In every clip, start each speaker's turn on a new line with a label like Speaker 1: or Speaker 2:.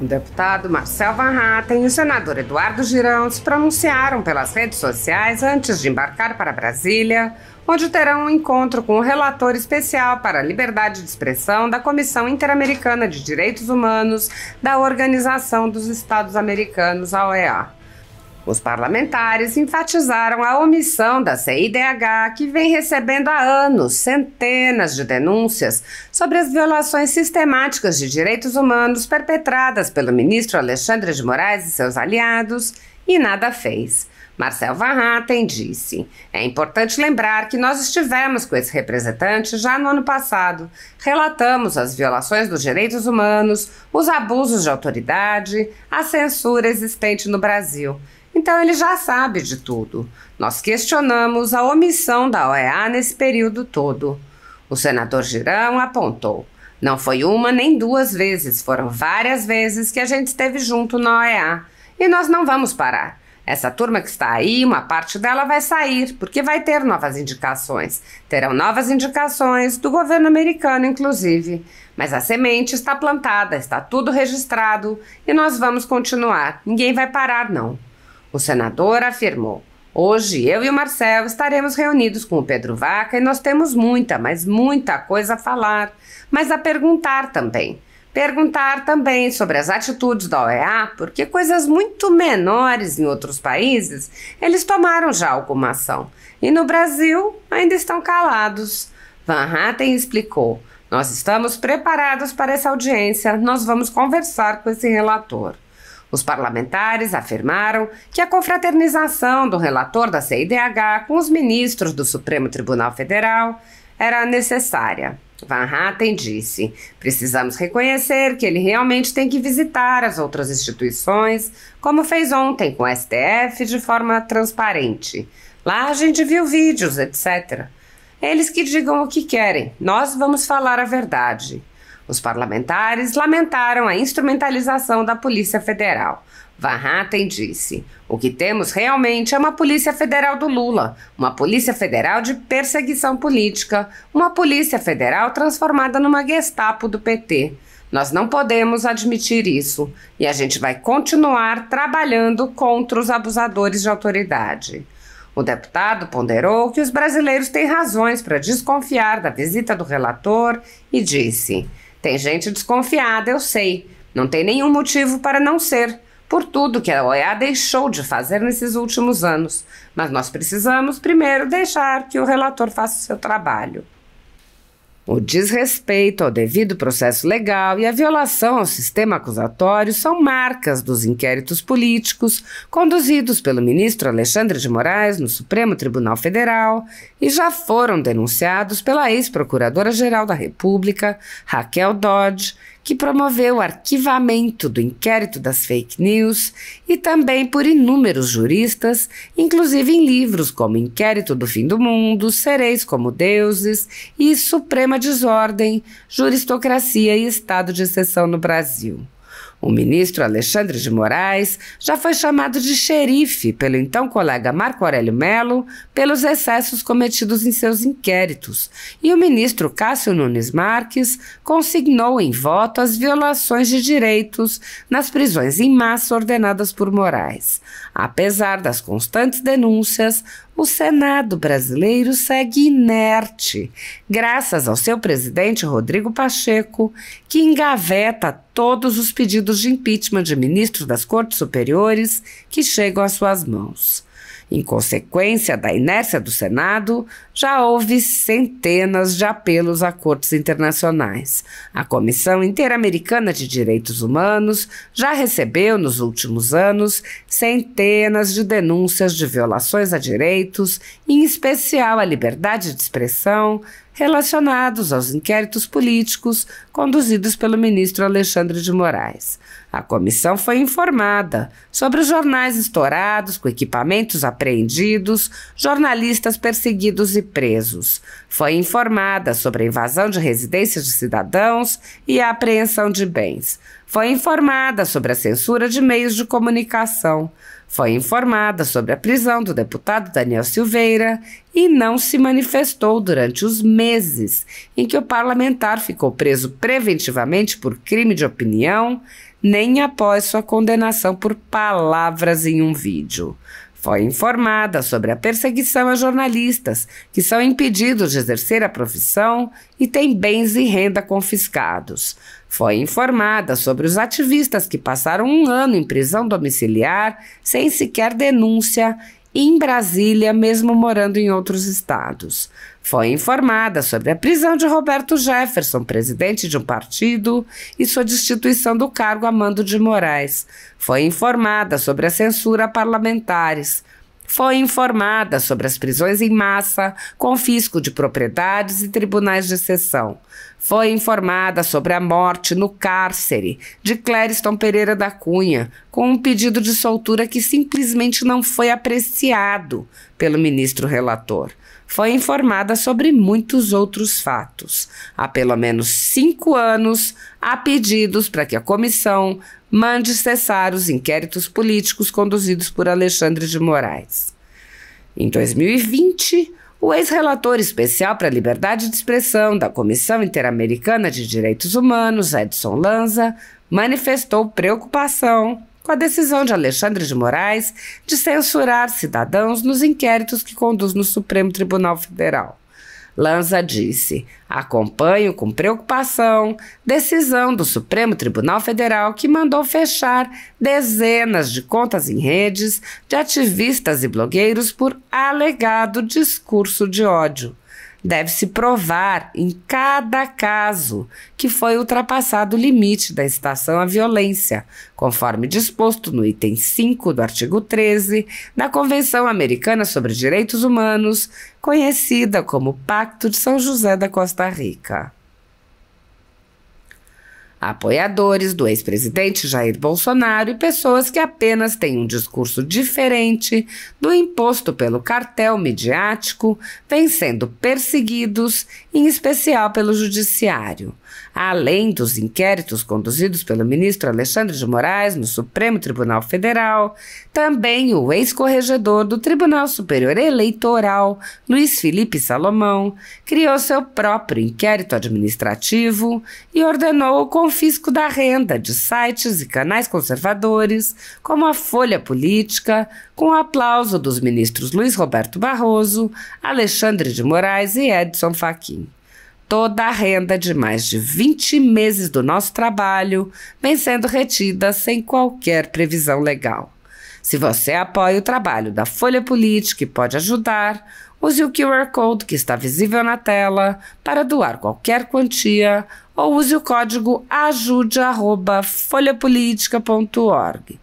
Speaker 1: O deputado Marcel Van Hatten e o senador Eduardo Girão se pronunciaram pelas redes sociais antes de embarcar para Brasília, onde terão um encontro com o relator especial para a liberdade de expressão da Comissão Interamericana de Direitos Humanos da Organização dos Estados Americanos, a OEA. Os parlamentares enfatizaram a omissão da CIDH, que vem recebendo há anos centenas de denúncias sobre as violações sistemáticas de direitos humanos perpetradas pelo ministro Alexandre de Moraes e seus aliados, e nada fez. Marcel Van Hatten disse: "É importante lembrar que nós estivemos com esse representante já no ano passado. Relatamos as violações dos direitos humanos, os abusos de autoridade, a censura existente no Brasil. Então ele já sabe de tudo. Nós questionamos a omissão da OEA nesse período todo." O senador Girão apontou: "Não foi uma nem duas vezes, foram várias vezes que a gente esteve junto na OEA. E nós não vamos parar. Essa turma que está aí, uma parte dela vai sair, porque vai ter novas indicações. Terão novas indicações do governo americano, inclusive. Mas a semente está plantada, está tudo registrado e nós vamos continuar. Ninguém vai parar, não." O senador afirmou: "Hoje eu e o Marcel estaremos reunidos com o Pedro Vaca e nós temos muita, mas muita coisa a falar, mas a perguntar também. Perguntar também sobre as atitudes da OEA, porque coisas muito menores em outros países, eles tomaram já alguma ação. E no Brasil ainda estão calados." Van Hatten explicou: "Nós estamos preparados para essa audiência, nós vamos conversar com esse relator." Os parlamentares afirmaram que a confraternização do relator da CIDH com os ministros do Supremo Tribunal Federal era necessária. Van Hatten disse: "Precisamos reconhecer que ele realmente tem que visitar as outras instituições, como fez ontem com o STF, de forma transparente. Lá a gente viu vídeos, etc. Eles que digam o que querem, nós vamos falar a verdade." Os parlamentares lamentaram a instrumentalização da Polícia Federal. Van Hatten disse: "O que temos realmente é uma Polícia Federal do Lula, uma Polícia Federal de perseguição política, uma Polícia Federal transformada numa Gestapo do PT. Nós não podemos admitir isso e a gente vai continuar trabalhando contra os abusadores de autoridade." O deputado ponderou que os brasileiros têm razões para desconfiar da visita do relator e disse: "Tem gente desconfiada, eu sei. Não tem nenhum motivo para não ser, por tudo que a OEA deixou de fazer nesses últimos anos. Mas nós precisamos primeiro deixar que o relator faça o seu trabalho." O desrespeito ao devido processo legal e a violação ao sistema acusatório são marcas dos inquéritos políticos conduzidos pelo ministro Alexandre de Moraes no Supremo Tribunal Federal e já foram denunciados pela ex-procuradora-geral da República, Raquel Dodge, que promoveu o arquivamento do inquérito das fake news, e também por inúmeros juristas, inclusive em livros como Inquérito do Fim do Mundo, Sereis como Deuses e Suprema Desordem, Juristocracia e Estado de Exceção no Brasil. O ministro Alexandre de Moraes já foi chamado de xerife pelo então colega Marco Aurélio Mello pelos excessos cometidos em seus inquéritos, e o ministro Cássio Nunes Marques consignou em voto as violações de direitos nas prisões em massa ordenadas por Moraes. Apesar das constantes denúncias, o Senado brasileiro segue inerte, graças ao seu presidente Rodrigo Pacheco, que engaveta todos os pedidos de impeachment de ministros das Cortes Superiores que chegam às suas mãos. Em consequência da inércia do Senado, já houve centenas de apelos a cortes internacionais. A Comissão Interamericana de Direitos Humanos já recebeu, nos últimos anos, centenas de denúncias de violações a direitos, em especial à liberdade de expressão, relacionados aos inquéritos políticos conduzidos pelo ministro Alexandre de Moraes. A comissão foi informada sobre os jornais estourados com equipamentos apreendidos, jornalistas perseguidos e presos. Foi informada sobre a invasão de residências de cidadãos e a apreensão de bens. Foi informada sobre a censura de meios de comunicação. Foi informada sobre a prisão do deputado Daniel Silveira e não se manifestou durante os meses em que o parlamentar ficou preso preventivamente por crime de opinião, nem após sua condenação por palavras em um vídeo. Foi informada sobre a perseguição a jornalistas que são impedidos de exercer a profissão e têm bens e renda confiscados. Foi informada sobre os ativistas que passaram 1 ano em prisão domiciliar sem sequer denúncia em Brasília, mesmo morando em outros estados. Foi informada sobre a prisão de Roberto Jefferson, presidente de um partido, e sua destituição do cargo a Mando de Moraes. Foi informada sobre a censura a parlamentares. Foi informada sobre as prisões em massa, confisco de propriedades e tribunais de exceção. Foi informada sobre a morte no cárcere de Clériston Pereira da Cunha, com um pedido de soltura que simplesmente não foi apreciado pelo ministro relator. Foi informada sobre muitos outros fatos. Há pelo menos 5 anos, há pedidos para que a comissão mande cessar os inquéritos políticos conduzidos por Alexandre de Moraes. Em 2020, o ex-relator especial para a liberdade de expressão da Comissão Interamericana de Direitos Humanos, Edson Lanza, manifestou preocupação com a decisão de Alexandre de Moraes de censurar cidadãos nos inquéritos que conduz no Supremo Tribunal Federal. Lanza disse: acompanho com preocupação decisão do Supremo Tribunal Federal que mandou fechar dezenas de contas em redes de ativistas e blogueiros por alegado discurso de ódio. Deve-se provar em cada caso que foi ultrapassado o limite da incitação à violência, conforme disposto no item 5 do artigo 13 da Convenção Americana sobre Direitos Humanos, conhecida como Pacto de São José da Costa Rica. Apoiadores do ex-presidente Jair Bolsonaro e pessoas que apenas têm um discurso diferente do imposto pelo cartel midiático vêm sendo perseguidos, em especial pelo Judiciário. Além dos inquéritos conduzidos pelo ministro Alexandre de Moraes no Supremo Tribunal Federal, também o ex-corregedor do Tribunal Superior Eleitoral, Luiz Felipe Salomão, criou seu próprio inquérito administrativo e ordenou o confisco da renda de sites e canais conservadores, como a Folha Política, com o aplauso dos ministros Luiz Roberto Barroso, Alexandre de Moraes e Edson Fachin. Toda a renda de mais de 20 meses do nosso trabalho vem sendo retida sem qualquer previsão legal. Se você apoia o trabalho da Folha Política e pode ajudar, use o QR Code que está visível na tela para doar qualquer quantia ou use o código ajude@folhapolitica.org.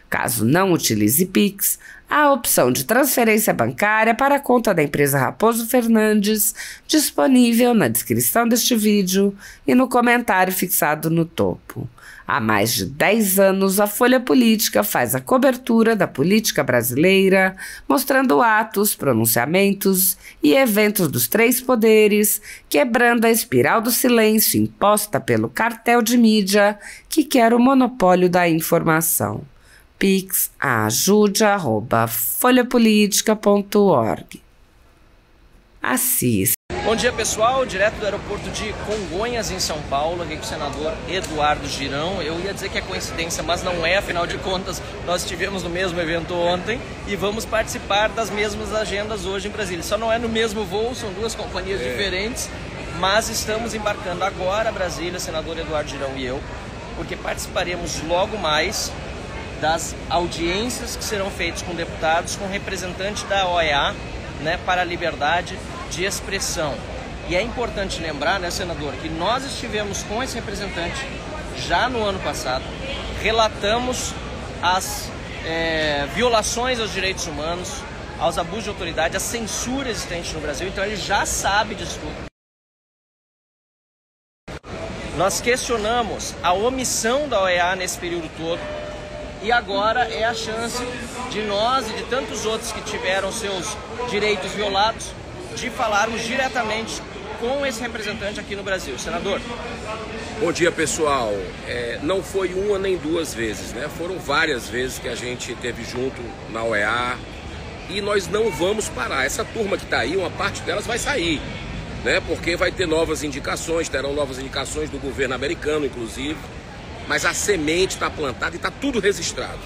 Speaker 1: Caso não utilize Pix, há a opção de transferência bancária para a conta da empresa Raposo Fernandes, disponível na descrição deste vídeo e no comentário fixado no topo. Há mais de 10 anos, a Folha Política faz a cobertura da política brasileira, mostrando atos, pronunciamentos e eventos dos 3 poderes, quebrando a espiral do silêncio imposta pelo cartel de mídia que quer o monopólio da informação. Pix ajude@folhapolitica.org. Assis.
Speaker 2: Bom dia, pessoal, direto do aeroporto de Congonhas, em São Paulo, aqui com o senador Eduardo Girão. Eu ia dizer que é coincidência, mas não é, afinal de contas, nós estivemos no mesmo evento ontem e vamos participar das mesmas agendas hoje em Brasília. Só não é no mesmo voo, são 2 companhias diferentes, mas estamos embarcando agora a Brasília, senador Eduardo Girão e eu, porque participaremos logo mais das audiências que serão feitas com deputados, com representante da OEA, né, para a liberdade de expressão. E é importante lembrar, né, senador, que nós estivemos com esse representante já no ano passado, relatamos as violações aos direitos humanos, aos abusos de autoridade, a censura existente no Brasil, então ele já sabe disso tudo. Nós questionamos a omissão da OEA nesse período todo, e agora é a chance de nós e de tantos outros que tiveram seus direitos violados de falarmos diretamente com esse representante aqui no Brasil. Senador.
Speaker 3: Bom dia, pessoal. Não foi uma nem duas vezes, né? Foram várias vezes que a gente esteve junto na OEA e nós não vamos parar. Essa turma que está aí, uma parte delas vai sair, né? Porque vai ter novas indicações, terão novas indicações do governo americano, inclusive. Mas a semente está plantada e está tudo registrado.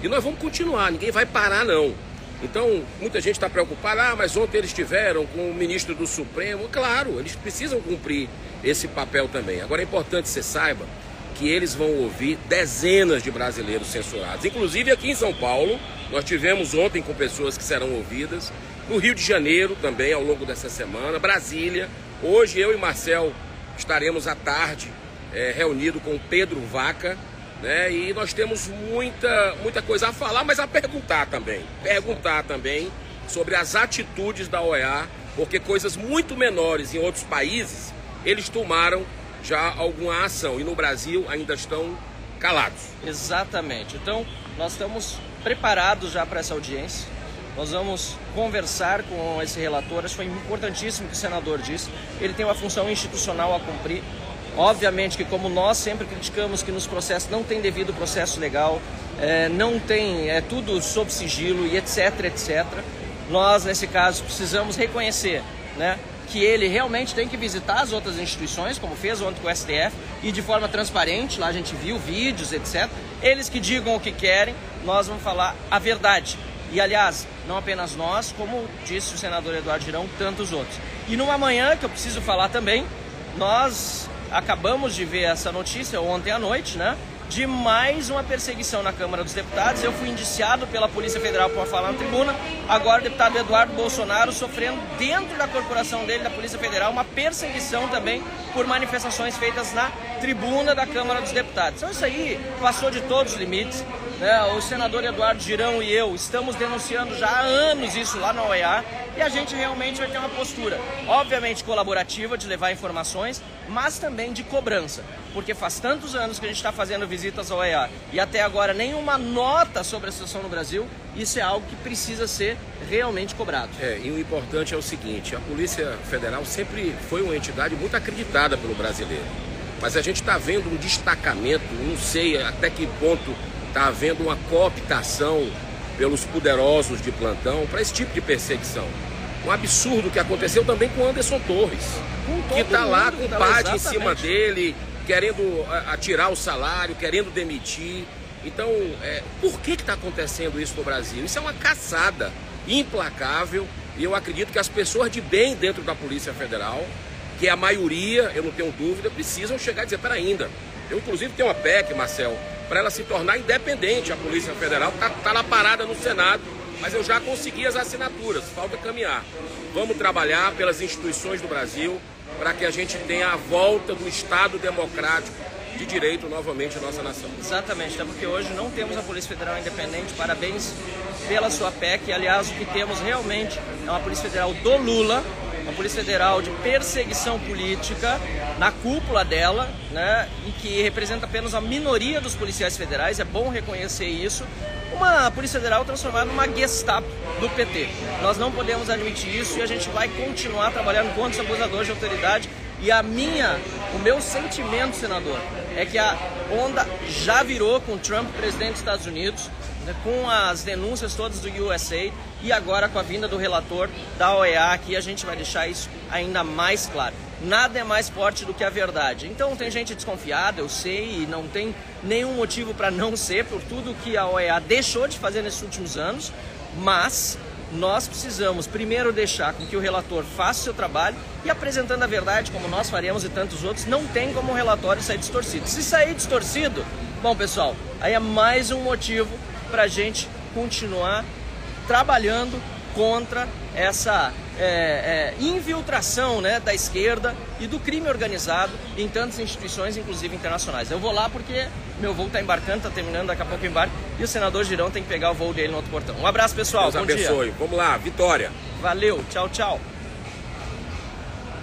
Speaker 3: E nós vamos continuar, ninguém vai parar, não. Então, muita gente está preocupada, mas ontem eles estiveram com o ministro do Supremo. Claro, eles precisam cumprir esse papel também. Agora é importante que você saiba que eles vão ouvir dezenas de brasileiros censurados. Inclusive aqui em São Paulo, nós tivemos ontem com pessoas que serão ouvidas. No Rio de Janeiro também, ao longo dessa semana. Brasília. Hoje eu e Marcel estaremos à tarde reunidos com o Pedro Vaca, né? E nós temos muita coisa a falar, mas a perguntar também sobre as atitudes da OEA, porque coisas muito menores em outros países, eles tomaram já alguma ação e no Brasil ainda estão calados.
Speaker 2: Exatamente. Então, nós estamos preparados já para essa audiência. Nós vamos conversar com esse relator. Acho que foi importantíssimo o que o senador disse. Ele tem uma função institucional a cumprir. Obviamente que, como nós sempre criticamos que nos processos não tem devido processo legal, não tem, é tudo sob sigilo e etc, etc. Nós, nesse caso, precisamos reconhecer, né, que ele realmente tem que visitar as outras instituições, como fez ontem com o STF, e de forma transparente, lá a gente viu vídeos, etc. Eles que digam o que querem, nós vamos falar a verdade. E, aliás, não apenas nós, como disse o senador Eduardo Girão, tantos outros. E numa manhã, que eu preciso falar também, nós acabamos de ver essa notícia ontem à noite, né, de mais uma perseguição na Câmara dos Deputados. Eu fui indiciado pela Polícia Federal por falar na tribuna. Agora o deputado Eduardo Bolsonaro sofrendo dentro da corporação dele, da Polícia Federal, uma perseguição também por manifestações feitas na tribuna da Câmara dos Deputados. Então isso aí passou de todos os limites, né? O senador Eduardo Girão e eu estamos denunciando já há anos isso lá na OEA e a gente realmente vai ter uma postura, obviamente colaborativa, de levar informações, mas também de cobrança, porque faz tantos anos que a gente está fazendo visitas à OEA e até agora nenhuma nota sobre a situação no Brasil. Isso é algo que precisa ser realmente cobrado.
Speaker 3: E o importante é o seguinte, a Polícia Federal sempre foi uma entidade muito acreditada pelo brasileiro, mas a gente está vendo um destacamento, não sei até que ponto está havendo uma cooptação pelos poderosos de plantão para esse tipo de perseguição. Um absurdo que aconteceu também com Anderson Torres, que está lá com o PAD em cima dele, querendo atirar o salário, querendo demitir. Então, por que está acontecendo isso no Brasil? Isso é uma caçada implacável e eu acredito que as pessoas de bem dentro da Polícia Federal, que é a maioria, eu não tenho dúvida, precisam chegar e dizer, pera ainda, eu inclusive tenho uma PEC, Marcel, para ela se tornar independente, a Polícia Federal está lá parada no Senado, mas eu já consegui as assinaturas, falta caminhar. Vamos trabalhar pelas instituições do Brasil para que a gente tenha a volta do Estado democrático de direito novamente em nossa nação.
Speaker 2: Exatamente, até porque hoje não temos a Polícia Federal independente. Parabéns pela sua PEC. Aliás, o que temos realmente é uma Polícia Federal do Lula, uma Polícia Federal de perseguição política na cúpula dela, né, e que representa apenas a minoria dos policiais federais. É bom reconhecer isso. Uma Polícia Federal transformada numa Gestapo do PT. Nós não podemos admitir isso e a gente vai continuar trabalhando contra os abusadores de autoridade. E o meu sentimento, senador, é que a onda já virou com Trump, presidente dos Estados Unidos, né, com as denúncias todas do USA e agora com a vinda do relator da OEA aqui, a gente vai deixar isso ainda mais claro. Nada é mais forte do que a verdade. Então tem gente desconfiada, eu sei, e não tem nenhum motivo para não ser, por tudo que a OEA deixou de fazer nesses últimos anos, mas nós precisamos primeiro deixar com que o relator faça o seu trabalho e, apresentando a verdade, como nós faremos e tantos outros, não tem como o relatório sair distorcido. Se sair distorcido, bom, pessoal, aí é mais um motivo para a gente continuar trabalhando contra essa infiltração, né, da esquerda e do crime organizado em tantas instituições, inclusive internacionais. Eu vou lá porque meu voo está embarcando, está terminando, daqui a pouco eu embarco, e o senador Girão tem que pegar o voo dele no outro portão. Um abraço, pessoal.
Speaker 3: Deus abençoe. Vamos lá, vitória.
Speaker 2: Valeu, tchau, tchau.